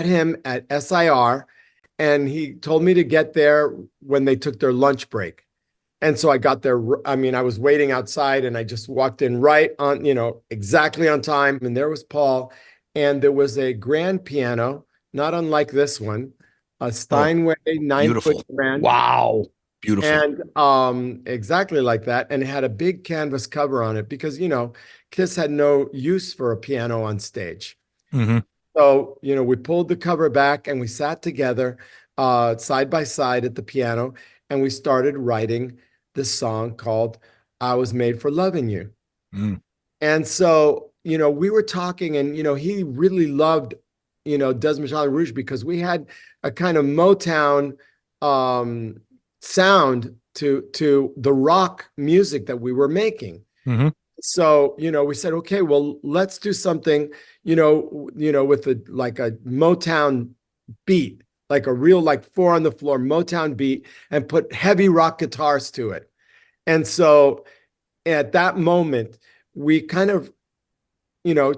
him at SIR, and he told me to get there when they took their lunch break. And so I got there. I mean, I was waiting outside and I just walked in right on, exactly on time. And there was Paul. And there was a grand piano, not unlike this one, a Steinway 9-foot grand. Wow. Beautiful. And exactly like that. And it had a big canvas cover on it because, Kiss had no use for a piano on stage. Mm-hmm. So, we pulled the cover back and we sat together side by side at the piano, and we started writing this song called I Was Made for Loving You. Mm. And so, we were talking, and, he really loved, Desmond Child and Rouge, because we had a kind of Motown sound to the rock music that we were making. Mm-hmm. So, we said, okay, well, let's do something, with like a Motown beat, like a real, like 4 on the floor Motown beat, and put heavy rock guitars to it. And so at that moment, we kind of,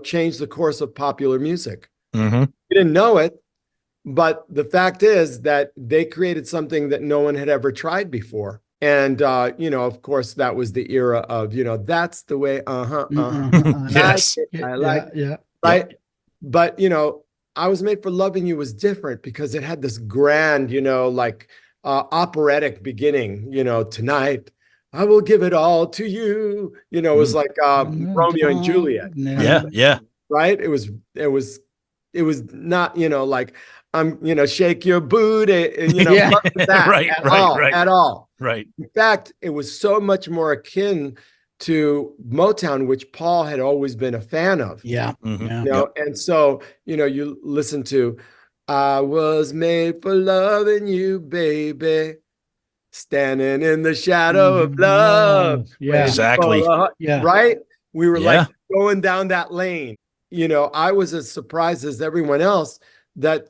changed the course of popular music. Mm-hmm. We didn't know it, but the fact is that they created something that no one had ever tried before. And, of course, that was the era of, that's the way, Yes. I like, yeah. right. But, I Was Made for Loving You was different because it had this grand, like operatic beginning, tonight I will give it all to you. It was like Romeo and Juliet. Yeah. Right. It was not, like, shake your booty, that at all. Right. In fact, it was so much more akin to Motown, which Paul had always been a fan of. Yeah. Mm-hmm. And so, you listen to, I was made for loving you, baby. Standing in the shadow of love. Yeah. Exactly. Yeah. Right? We were like going down that lane. I was as surprised as everyone else that,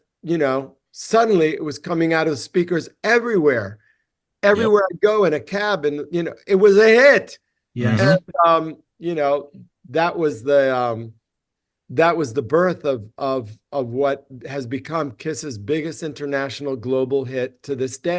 suddenly it was coming out of the speakers everywhere. Everywhere I go in a cab, and, it was a hit. Yeah. And, that was the birth of what has become Kiss's biggest international global hit to this day.